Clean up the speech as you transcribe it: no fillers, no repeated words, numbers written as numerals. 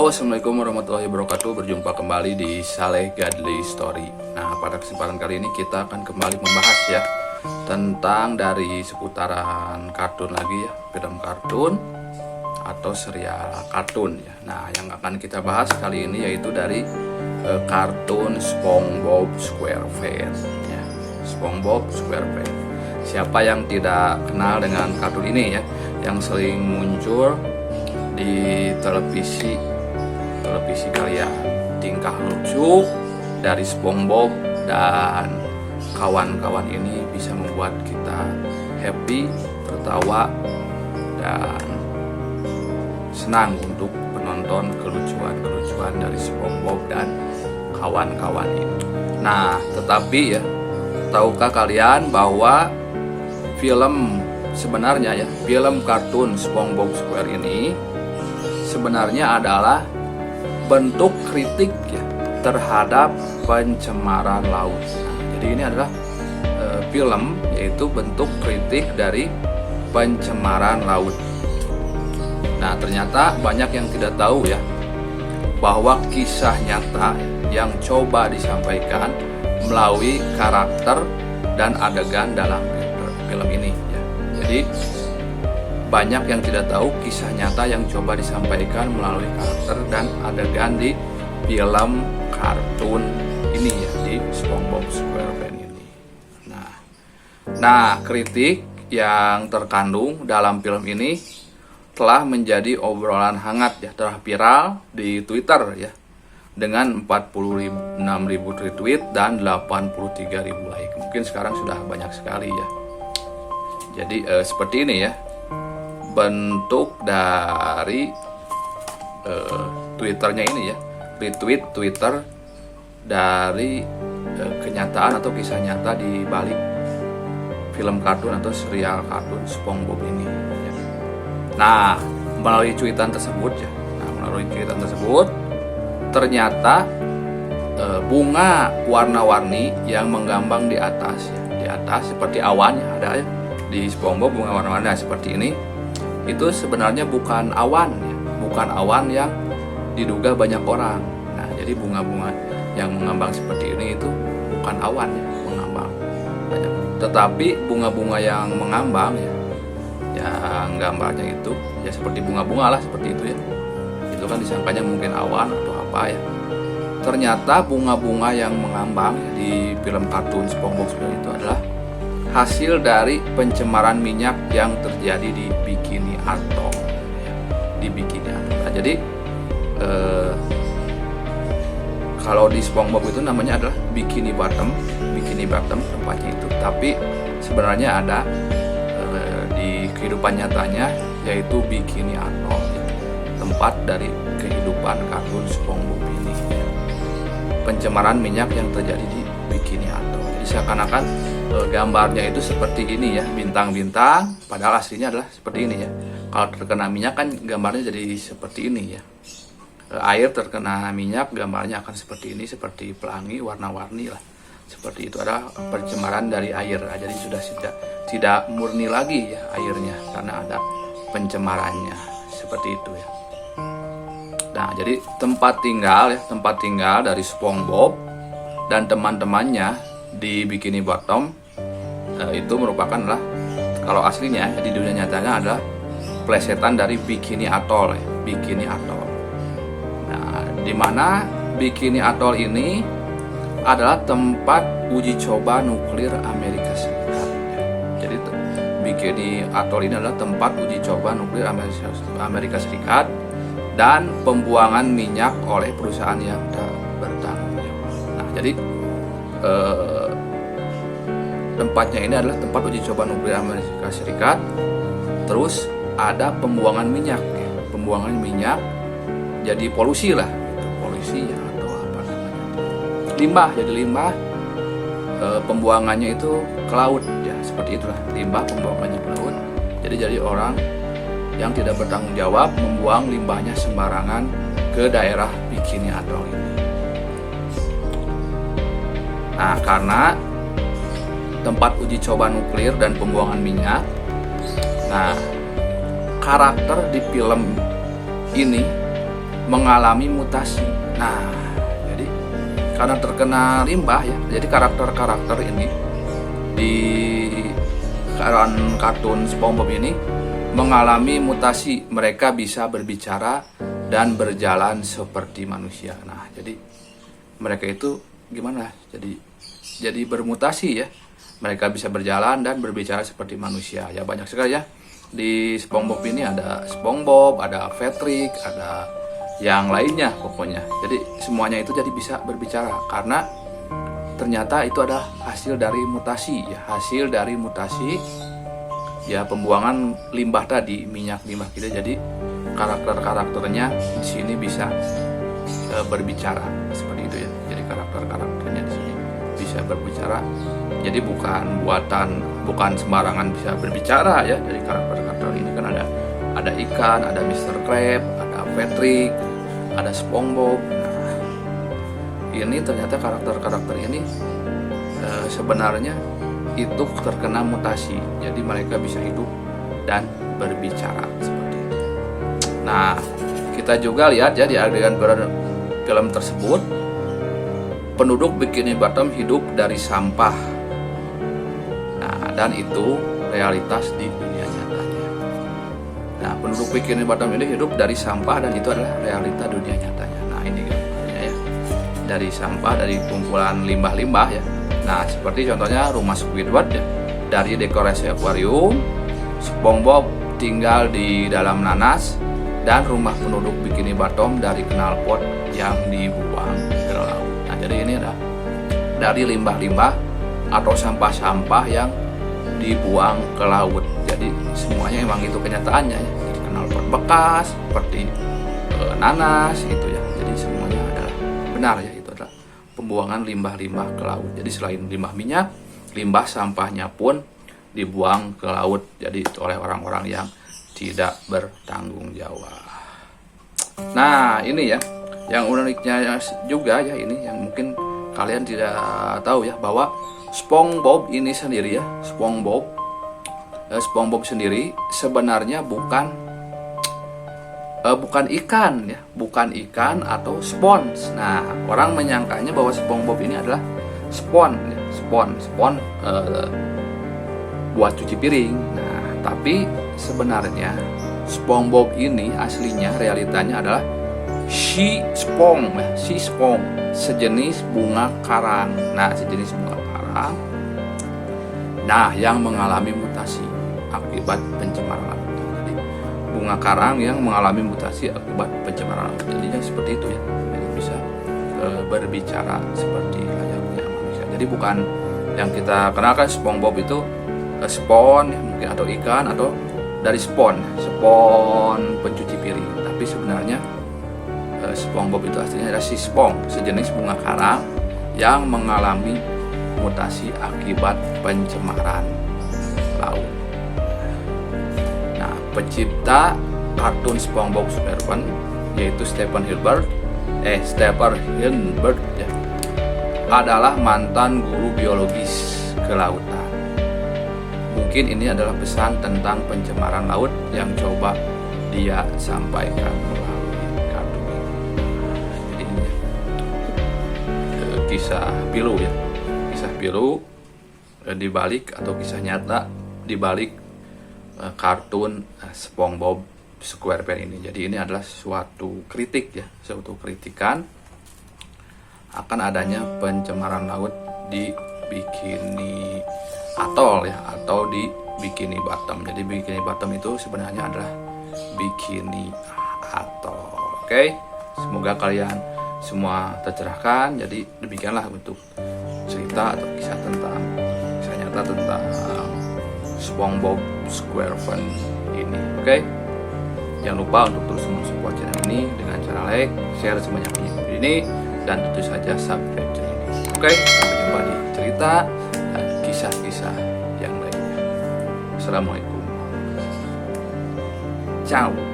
Halo, assalamualaikum warahmatullahi wabarakatuh. Berjumpa kembali di Saleh Godly Story. Nah, pada kesempatan kali ini kita akan kembali membahas ya tentang dari seputaran kartun lagi ya, film kartun atau serial kartun ya. Nah, yang akan kita bahas kali ini yaitu dari kartun SpongeBob SquarePants ya. SpongeBob SquarePants. Siapa yang tidak kenal dengan kartun ini ya, yang sering muncul di televisi kalian. Tingkah lucu dari SpongeBob dan kawan-kawan ini bisa membuat kita happy, tertawa, dan senang untuk menonton kelucuan dari SpongeBob dan kawan-kawan ini. Nah, tetapi ya, tahukah kalian bahwa film sebenarnya ya, film kartun SpongeBob Square ini sebenarnya adalah bentuk kritik ya terhadap pencemaran laut. Nah, jadi ini adalah film yaitu bentuk kritik dari pencemaran laut. Nah, ternyata banyak yang tidak tahu ya bahwa kisah nyata yang coba disampaikan melalui karakter dan adegan dalam film ini ya. Jadi banyak yang tidak tahu kisah nyata yang coba disampaikan melalui karakter dan adegan di film kartun ini ya, di SpongeBob SquarePants ini. Nah, kritik yang terkandung dalam film ini telah menjadi obrolan hangat ya, telah viral di Twitter ya, dengan 46.000 retweet dan 83.000 like. Mungkin sekarang sudah banyak sekali ya. Jadi seperti ini ya bentuk dari Twitternya ini ya, retweet Twitter dari kenyataan atau kisah nyata di balik film kartun atau serial kartun SpongeBob ini ya. Nah, melalui cuitan tersebut ternyata bunga warna-warni yang menggambang di atas ya, di atas seperti awan ya, ada ya di SpongeBob bunga warna-warni seperti ini. Itu sebenarnya bukan awan ya, bukan awan yang diduga banyak orang. Nah, jadi bunga-bunga yang mengambang seperti ini itu bukan awan ya, mengambang banyak. Tetapi bunga-bunga yang mengambang ya, yang gambarnya itu ya seperti bunga-bunga lah, seperti itu ya. Itu kan disangkanya mungkin awan atau apa ya. Ternyata bunga-bunga yang mengambang di film kartun SpongeBob itu adalah hasil dari pencemaran minyak yang terjadi di Bikini Atoll ya, di Bikini Atoll. Nah, jadi kalau di SpongeBob itu namanya adalah Bikini Bottom tempatnya itu. Tapi sebenarnya ada di kehidupan nyatanya yaitu Bikini Atoll ya, tempat dari kehidupan kartun SpongeBob ini ya. Pencemaran minyak yang terjadi di Bikini Atoll. Jadi seakan-akan gambarnya itu seperti ini ya, bintang-bintang, padahal aslinya adalah seperti ini ya. Kalau terkena minyak kan gambarnya jadi seperti ini ya. Air terkena minyak gambarnya akan seperti ini, seperti pelangi warna-warni lah. Seperti itu, ada pencemaran dari air. Jadi sudah tidak murni lagi ya airnya karena ada pencemarannya seperti itu ya. Nah, jadi tempat tinggal dari SpongeBob dan teman-temannya di Bikini Bottom itu merupakan lah, kalau aslinya di dunia nyatanya adalah plesetan dari Bikini Atoll ya, Bikini Atoll. Nah, di mana Bikini Atoll ini adalah tempat uji coba nuklir Amerika Serikat. Jadi Bikini Atoll ini adalah tempat uji coba nuklir Amerika Serikat dan pembuangan minyak oleh perusahaan yang tak bertanggung jawab. Nah, jadi tempatnya ini adalah tempat uji coba nuklir Amerika Serikat. Terus ada pembuangan minyak ya. Pembuangan minyak jadi polusi lah, polusi ya, atau apa namanya, limbah, jadi limbah. Pembuangannya itu ke laut ya, seperti itulah, limbah pembuangannya ke laut. Jadi orang yang tidak bertanggung jawab membuang limbahnya sembarangan ke daerah Bikini Atoll ini. Nah, karena tempat uji coba nuklir dan pembuangan minyak, nah karakter di film ini mengalami mutasi. Nah, jadi karena terkena limbah ya, jadi karakter-karakter ini di kartun SpongeBob ini mengalami mutasi. Mereka bisa berbicara dan berjalan seperti manusia. Nah, jadi mereka itu gimana? Jadi bermutasi ya. Mereka bisa berjalan dan berbicara seperti manusia. Ya banyak sekali ya. Di SpongeBob ini ada SpongeBob, ada Patrick, ada yang lainnya pokoknya. Jadi semuanya itu jadi bisa berbicara karena ternyata itu adalah hasil dari mutasi ya, hasil dari mutasi ya, pembuangan limbah tadi, minyak limbah kita. Jadi karakternya di sini bisa berbicara seperti itu ya. Jadi karakternya di sini bisa berbicara. Jadi bukan sembarangan bisa berbicara ya. Jadi karakter ini kan ada ikan, ada Mr. Krab, ada Patrick, ada SpongeBob. Nah, ini ternyata karakter ini sebenarnya itu terkena mutasi. Jadi mereka bisa hidup dan berbicara seperti itu. Nah, kita juga lihat ya di adegan film tersebut, penduduk Bikini Bottom hidup dari sampah. Nah, dan itu realitas di dunia nyatanya. Nah, penduduk Bikini Bottom ini hidup dari sampah dan itu adalah realita dunia nyatanya. Nah, ini gambarnya ya. Dari sampah, dari kumpulan limbah-limbah ya. Nah, seperti contohnya rumah Squidward ya. Dari dekorasi akuarium, SpongeBob tinggal di dalam nanas, dan rumah penduduk Bikini Bottom dari knalpot yang dibuang ke laut. Nah, jadi ini adalah dari limbah-limbah atau sampah-sampah yang dibuang ke laut. Jadi semuanya emang itu kenyataannya ya. Jadi knalpot bekas seperti nanas itu ya. Jadi semuanya adalah benar ya, itu adalah pembuangan limbah-limbah ke laut. Jadi selain limbah minyak, limbah sampahnya pun dibuang ke laut. Jadi oleh orang-orang yang tidak bertanggung jawab. Nah, ini ya yang uniknya juga ya, ini yang mungkin kalian tidak tahu ya, bahwa SpongeBob ini sendiri ya, SpongeBob sendiri sebenarnya bukan ikan ya, bukan ikan atau spons. Nah, orang menyangkanya bahwa SpongeBob ini adalah spons ya, spons buat cuci piring. Nah, tapi sebenarnya SpongeBob ini aslinya realitanya adalah sea spong, sejenis bunga karang. Nah, sejenis bunga karang. Nah, yang mengalami mutasi akibat pencemaran laut. Jadi bunga karang yang mengalami mutasi akibat pencemaran laut. Jadinya seperti itu ya. Jadi bisa berbicara seperti layaknya manusia. Jadi bukan yang kita kenalkan SpongeBob itu spon ya, mungkin, atau ikan, atau dari spon pencuci piring. Tapi sebenarnya SpongeBob itu aslinya adalah sea spong, sejenis bunga karang yang mengalami mutasi akibat pencemaran laut. Nah, pencipta kartun SpongeBob SquarePants yaitu Stephen Hilbert ya, adalah mantan guru biologis kelautan. Mungkin ini adalah pesan tentang pencemaran laut yang coba dia sampaikan melalui kartun ini. Jadi ini kisah pilu ya, kisah pilu dibalik, atau kisah nyata dibalik kartun SpongeBob SquarePants ini. Jadi ini adalah suatu kritik ya, suatu kritikan akan adanya pencemaran laut di Bikini Atoll ya, atau di Bikini Bottom. Jadi Bikini Bottom itu sebenarnya adalah Bikini Atoll. Oke, semoga kalian semua tercerahkan. Jadi demikianlah untuk cerita atau kisah nyata tentang SpongeBob SquarePants ini. Oke, jangan lupa untuk terus mensupport channel ini dengan cara like, share sebanyak-banyaknya video ini, dan tentu saja subscribe channel ini. Oke, sampai jumpa di cerita dan kisah-kisah yang lainnya. Assalamualaikum. Ciao.